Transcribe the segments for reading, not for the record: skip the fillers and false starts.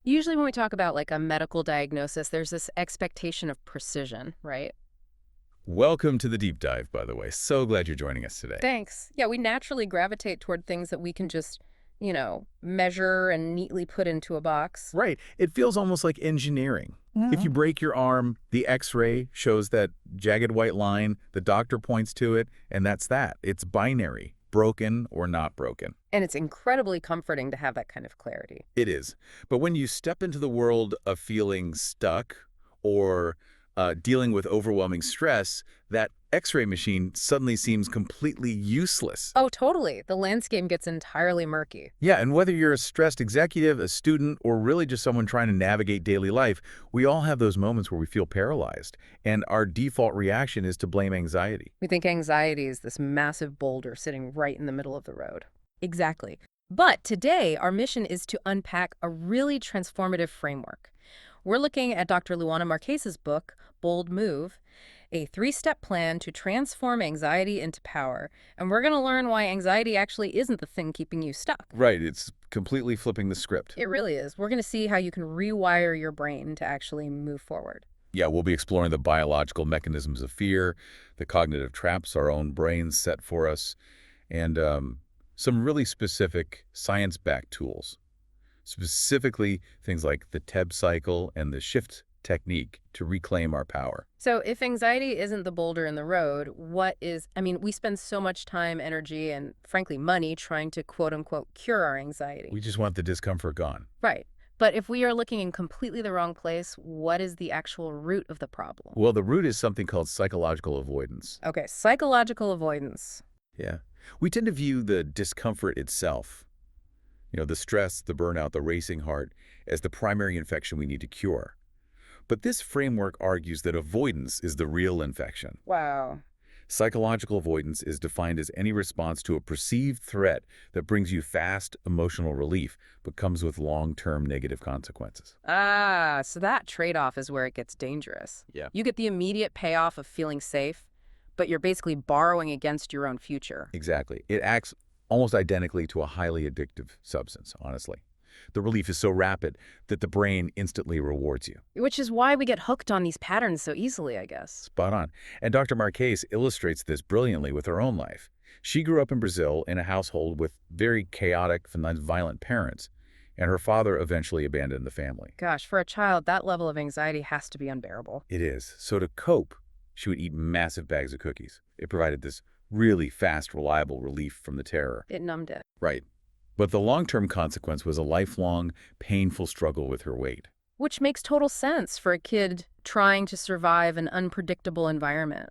Usually when we talk about like a medical diagnosis, there's this expectation of precision, right? Welcome to the deep dive, by the way. So glad you're joining us today. Thanks. Yeah, we naturally gravitate toward things that we can just, measure and neatly put into a box. Right. It feels almost like engineering. If Yeah. you break your arm, the x-ray shows that jagged white line, the doctor points to it, and that's that. It's binary, broken or not broken. And it's incredibly comforting to have that kind of clarity. It is. But when you step into the world of feeling stuck or dealing with overwhelming stress, that x-ray machine suddenly seems completely useless. Oh, totally. The landscape gets entirely murky. Yeah, and whether you're a stressed executive, a student, or really just someone trying to navigate daily life, we all have those moments where we feel paralyzed. And our default reaction is to blame anxiety. We think anxiety is this massive boulder sitting right in the middle of the road. Exactly. But today, our mission is to unpack a really transformative framework. We're looking at Dr. Luana Marques' book, Bold Move, a three-step plan to transform anxiety into power. And we're going to learn why anxiety actually isn't the thing keeping you stuck. Right, it's completely flipping the script. It really is. We're going to see how you can rewire your brain to actually move forward. Yeah, we'll be exploring the biological mechanisms of fear, the cognitive traps our own brains set for us, and some really specific science-backed tools. Specifically, things like the TEB cycle and the shift technique to reclaim our power. So if anxiety isn't the boulder in the road, what is, we spend so much time, energy, and frankly, money trying to quote unquote cure our anxiety. We just want the discomfort gone. Right. But if we are looking in completely the wrong place, what is the actual root of the problem? Well, the root is something called psychological avoidance. Okay, psychological avoidance. Yeah. We tend to view the discomfort itself, the stress, the burnout, the racing heart, as the primary infection we need to cure. But this framework argues that avoidance is the real infection. Wow. Psychological avoidance is defined as any response to a perceived threat that brings you fast emotional relief, but comes with long-term negative consequences. Ah, so that trade-off is where it gets dangerous. Yeah. You get the immediate payoff of feeling safe, but you're basically borrowing against your own future. Exactly. It acts almost identically to a highly addictive substance, honestly. The relief is so rapid that the brain instantly rewards you. Which is why we get hooked on these patterns so easily, I guess. Spot on. And Dr. Marques illustrates this brilliantly with her own life. She grew up in Brazil in a household with very chaotic, sometimes violent parents, and her father eventually abandoned the family. Gosh, for a child, that level of anxiety has to be unbearable. It is. So to cope, she would eat massive bags of cookies. It provided this really fast, reliable relief from the terror. It numbed it. Right. But the long-term consequence was a lifelong, painful struggle with her weight. Which makes total sense for a kid trying to survive an unpredictable environment.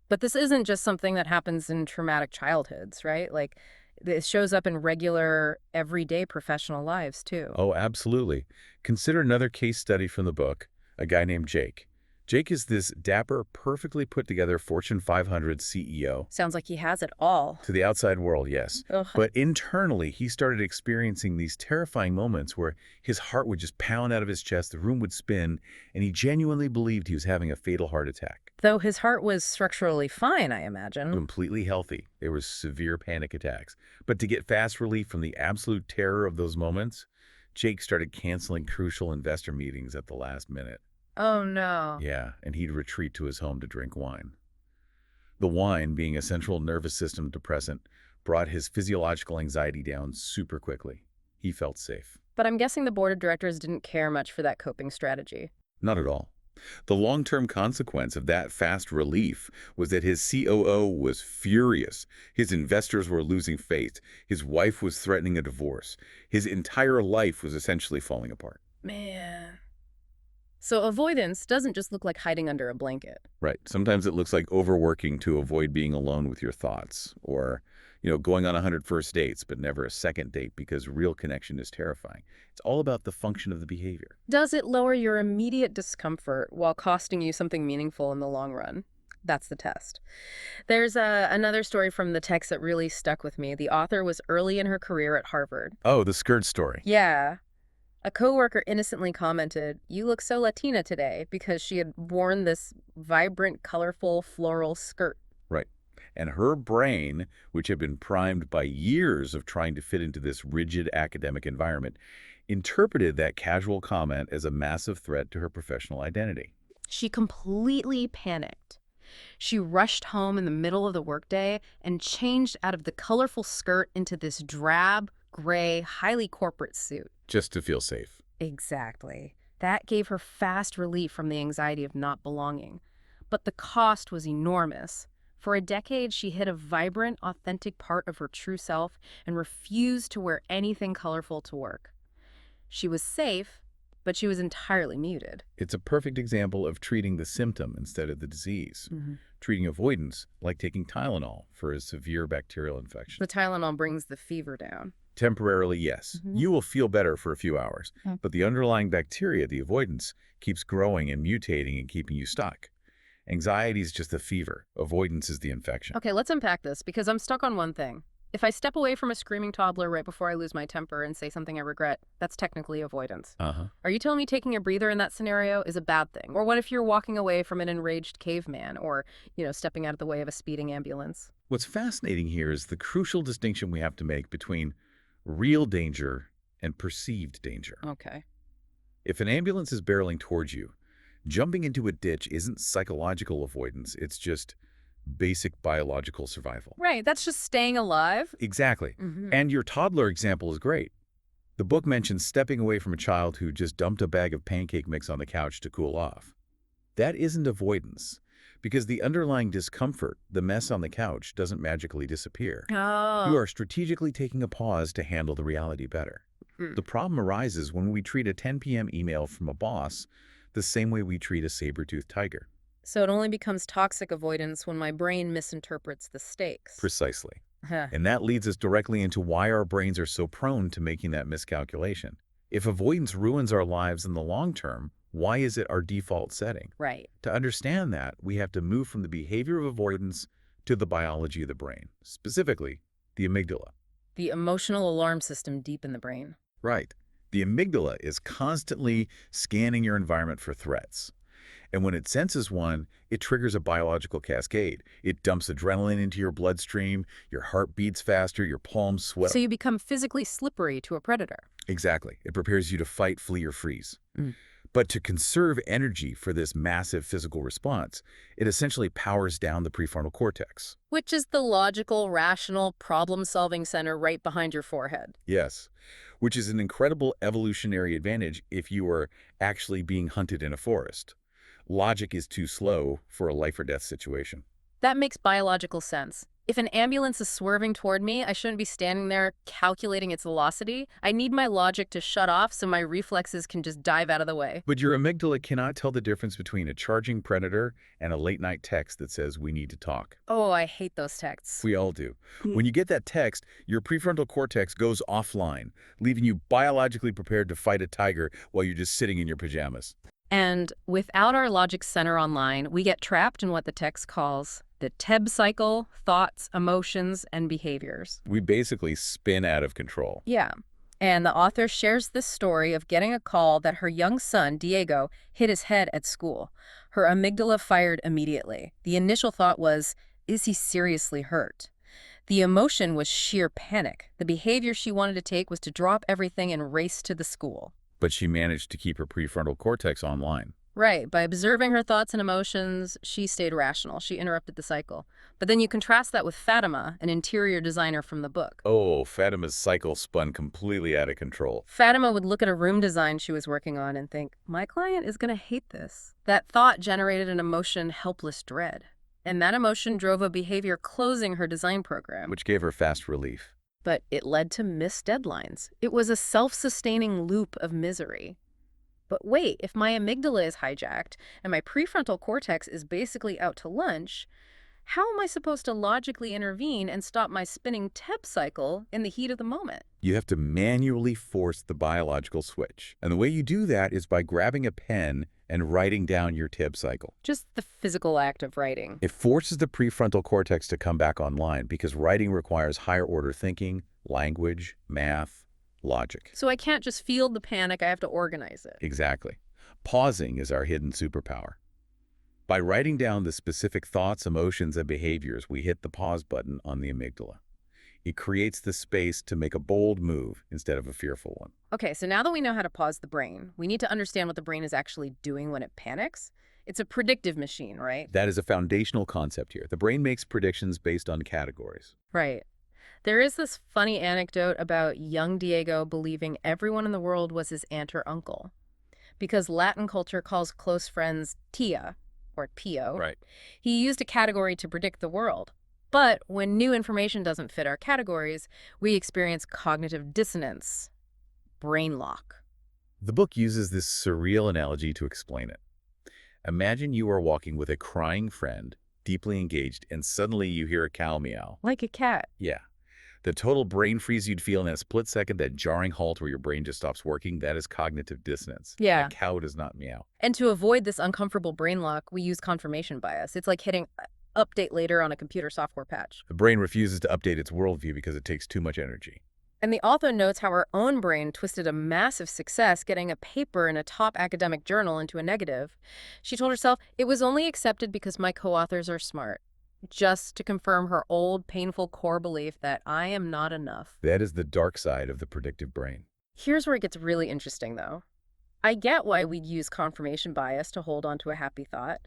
But this isn't just something that happens in traumatic childhoods, right? Like, it shows up in regular, everyday professional lives, too. Oh, absolutely. Consider another case study from the book, a guy named Jake. Jake is this dapper, perfectly put-together Fortune 500 CEO. Sounds like he has it all. To the outside world, yes. Ugh. But internally, he started experiencing these terrifying moments where his heart would just pound out of his chest, the room would spin, and he genuinely believed he was having a fatal heart attack. Though his heart was structurally fine, I imagine. Completely healthy. There was severe panic attacks. But to get fast relief from the absolute terror of those moments, Jake started canceling crucial investor meetings at the last minute. Oh, no. Yeah, and he'd retreat to his home to drink wine. The wine, being a central nervous system depressant, brought his physiological anxiety down super quickly. He felt safe. But I'm guessing the board of directors didn't care much for that coping strategy. Not at all. The long-term consequence of that fast relief was that his COO was furious. His investors were losing faith. His wife was threatening a divorce. His entire life was essentially falling apart. Man. So avoidance doesn't just look like hiding under a blanket. Right. Sometimes it looks like overworking to avoid being alone with your thoughts, or, going on 100 first dates, but never a second date because real connection is terrifying. It's all about the function of the behavior. Does it lower your immediate discomfort while costing you something meaningful in the long run? That's the test. There's another story from the text that really stuck with me. The author was early in her career at Harvard. Oh, the skirt story. Yeah. A coworker innocently commented, "You look so Latina today," because she had worn this vibrant, colorful, floral skirt. Right. And her brain, which had been primed by years of trying to fit into this rigid academic environment, interpreted that casual comment as a massive threat to her professional identity. She completely panicked. She rushed home in the middle of the workday and changed out of the colorful skirt into this drab, gray, highly corporate suit. Just to feel safe. Exactly. That gave her fast relief from the anxiety of not belonging. But the cost was enormous. For a decade, she hid a vibrant, authentic part of her true self and refused to wear anything colorful to work. She was safe, but she was entirely muted. It's a perfect example of treating the symptom instead of the disease. Treating avoidance like taking Tylenol for a severe bacterial infection. The Tylenol brings the fever down. Temporarily, yes. You will feel better for a few hours, but the underlying bacteria, the avoidance, keeps growing and mutating and keeping you stuck. Anxiety is just the fever. Avoidance is the infection. Okay, let's unpack this because I'm stuck on one thing. If I step away from a screaming toddler right before I lose my temper and say something I regret, that's technically avoidance. Are you telling me taking a breather in that scenario is a bad thing? Or what if you're walking away from an enraged caveman or, stepping out of the way of a speeding ambulance? What's fascinating here is the crucial distinction we have to make between real danger and perceived danger. Okay. If an ambulance is barreling towards you, jumping into a ditch isn't psychological avoidance, it's just basic biological survival. Right, that's just staying alive. Exactly. And your toddler example is great. The book mentions stepping away from a child who just dumped a bag of pancake mix on the couch to cool off. That isn't avoidance, because the underlying discomfort, the mess on the couch, doesn't magically disappear. You are strategically taking a pause to handle the reality better. The problem arises when we treat a 10 p.m. email from a boss the same way we treat a saber-toothed tiger. So it only becomes toxic avoidance when my brain misinterprets the stakes. Precisely. And that leads us directly into why our brains are so prone to making that miscalculation. If avoidance ruins our lives in the long term, why is it our default setting? Right. To understand that, we have to move from the behavior of avoidance to the biology of the brain, specifically the amygdala. The emotional alarm system deep in the brain. Right. The amygdala is constantly scanning your environment for threats. And when it senses one, it triggers a biological cascade. It dumps adrenaline into your bloodstream, your heart beats faster, your palms sweat. So you become physically slippery to a predator. Exactly. It prepares you to fight, flee, or freeze. But to conserve energy for this massive physical response, it essentially powers down the prefrontal cortex. Which is the logical, rational, problem-solving center right behind your forehead. Yes, which is an incredible evolutionary advantage if you are actually being hunted in a forest. Logic is too slow for a life-or-death situation. That makes biological sense. If an ambulance is swerving toward me, I shouldn't be standing there calculating its velocity. I need my logic to shut off so my reflexes can just dive out of the way. But your amygdala cannot tell the difference between a charging predator and a late-night text that says, "We need to talk." Oh, I hate those texts. We all do. When you get that text, your prefrontal cortex goes offline, leaving you biologically prepared to fight a tiger while you're just sitting in your pajamas. And without our logic center online, we get trapped in what the text calls the TEB cycle, thoughts, emotions, and behaviors. We basically spin out of control. Yeah. And the author shares this story of getting a call that her young son, Diego, hit his head at school. Her amygdala fired immediately. The initial thought was, is he seriously hurt? The emotion was sheer panic. The behavior she wanted to take was to drop everything and race to the school. But she managed to keep her prefrontal cortex online. Right. By observing her thoughts and emotions, she stayed rational. She interrupted the cycle. But then you contrast that with Fatima, an interior designer from the book. Oh, Fatima's cycle spun completely out of control. Fatima would look at a room design she was working on and think, my client is going to hate this. That thought generated an emotion, helpless dread. And that emotion drove a behavior closing her design program. Which gave her fast relief. But it led to missed deadlines. It was a self-sustaining loop of misery. But wait, if my amygdala is hijacked and my prefrontal cortex is basically out to lunch, how am I supposed to logically intervene and stop my spinning TEP cycle in the heat of the moment? You have to manually force the biological switch. And the way you do that is by grabbing a pen and writing down your TIB cycle. Just the physical act of writing. It forces the prefrontal cortex to come back online because writing requires higher order thinking, language, math, logic. So I can't just feel the panic, I have to organize it. Exactly. Pausing is our hidden superpower. By writing down the specific thoughts, emotions, and behaviors, we hit the pause button on the amygdala. It creates the space to make a bold move instead of a fearful one. Okay, so now that we know how to pause the brain, we need to understand what the brain is actually doing when it panics. It's a predictive machine, right? That is a foundational concept here. The brain makes predictions based on categories. Right. There is this funny anecdote about young Diego believing everyone in the world was his aunt or uncle. Because Latin culture calls close friends tia, or pio, Right. he used a category to predict the world. But when new information doesn't fit our categories, we experience cognitive dissonance, brain lock. The book uses this surreal analogy to explain it. Imagine you are walking with a crying friend, deeply engaged, and suddenly you hear a cow meow. Like a cat. Yeah. The total brain freeze you'd feel in a split second, that jarring halt where your brain just stops working, that is cognitive dissonance. Yeah. A cow does not meow. And to avoid this uncomfortable brain lock, we use confirmation bias. It's like hitting update later on a computer software patch. The brain refuses to update its worldview because it takes too much energy. And the author notes how her own brain twisted a massive success getting a paper in a top academic journal into a negative. She told herself it was only accepted because my co-authors are smart, just to confirm her old, painful core belief that I am not enough. That is the dark side of the predictive brain. Here's where it gets really interesting, though. I get why we'd use confirmation bias to hold on to a happy thought,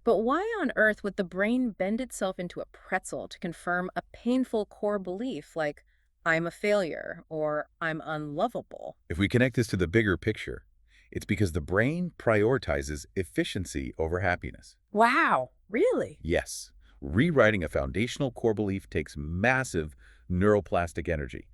but why on earth would the brain bend itself into a pretzel to confirm a painful core belief like, I'm a failure, or I'm unlovable? If we connect this to the bigger picture, it's because the brain prioritizes efficiency over happiness. Wow, really? Yes, rewriting a foundational core belief takes massive neuroplastic energy.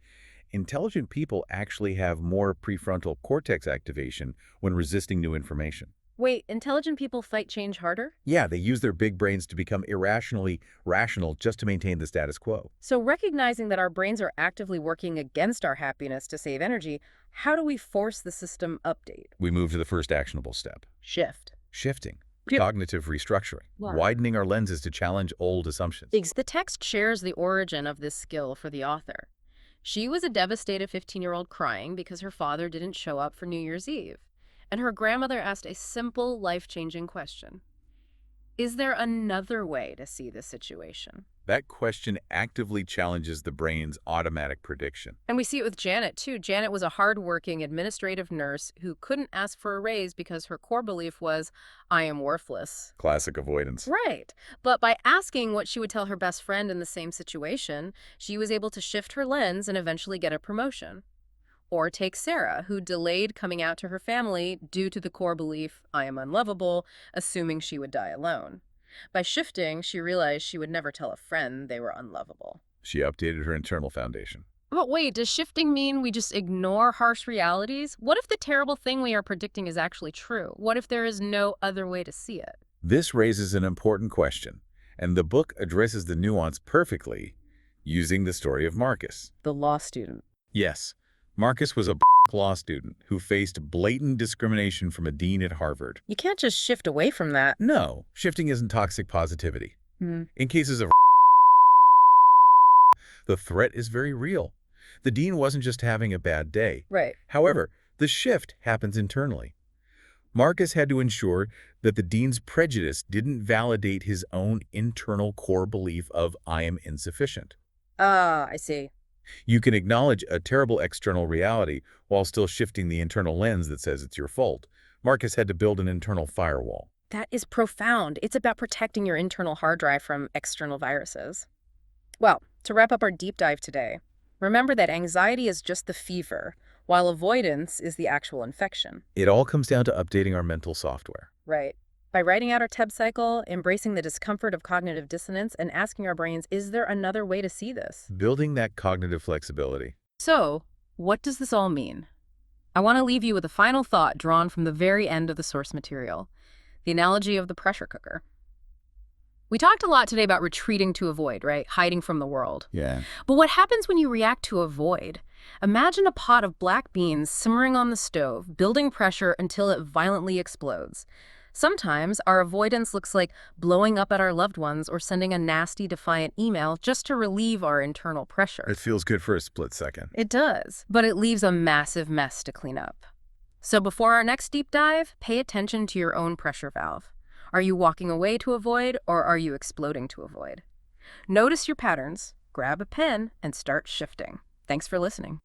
Intelligent people actually have more prefrontal cortex activation when resisting new information. Wait, intelligent people fight change harder? Yeah, they use their big brains to become irrationally rational just to maintain the status quo. So recognizing that our brains are actively working against our happiness to save energy, how do we force the system update? We move to the first actionable step. Shift. Shifting. Yep. Cognitive restructuring. Wow. Widening our lenses to challenge old assumptions. The text shares the origin of this skill for the author. She was a devastated 15-year-old crying because her father didn't show up for New Year's Eve. And her grandmother asked a simple, life-changing question. Is there another way to see this situation? That question actively challenges the brain's automatic prediction. And we see it with Janet, too. Janet was a hardworking administrative nurse who couldn't ask for a raise because her core belief was, I am worthless. Classic avoidance. Right. But by asking what she would tell her best friend in the same situation, she was able to shift her lens and eventually get a promotion. Or take Sarah, who delayed coming out to her family due to the core belief, I am unlovable, assuming she would die alone. By shifting, she realized she would never tell a friend they were unlovable. She updated her internal foundation. But wait, does shifting mean we just ignore harsh realities? What if the terrible thing we are predicting is actually true? What if there is no other way to see it? This raises an important question, and the book addresses the nuance perfectly using the story of Marcus. The law student. Yes, Marcus was a law student who faced blatant discrimination from a dean at Harvard. You can't just shift away from that. No, shifting isn't toxic positivity. In cases of the threat is very real. The dean wasn't just having a bad day. Right. However, the shift happens internally. Marcus had to ensure that the dean's prejudice didn't validate his own internal core belief of I am insufficient. Ah, I see. You can acknowledge a terrible external reality while still shifting the internal lens that says it's your fault. Marcus had to build an internal firewall. That is profound. It's about protecting your internal hard drive from external viruses. Well, to wrap up our deep dive today, remember that anxiety is just the fever, while avoidance is the actual infection. It all comes down to updating our mental software. Right. By writing out our TEB cycle, embracing the discomfort of cognitive dissonance, and asking our brains, is there another way to see this? Building that cognitive flexibility. So, what does this all mean? I want to leave you with a final thought drawn from the very end of the source material, the analogy of the pressure cooker. We talked a lot today about retreating to avoid, right? Hiding from the world. Yeah. But what happens when you react to avoid? Imagine a pot of black beans simmering on the stove, building pressure until it violently explodes. Sometimes our avoidance looks like blowing up at our loved ones or sending a nasty, defiant email just to relieve our internal pressure. It feels good for a split second. It does, but it leaves a massive mess to clean up. So before our next deep dive, pay attention to your own pressure valve. Are you walking away to avoid, or are you exploding to avoid? Notice your patterns, grab a pen and start shifting. Thanks for listening.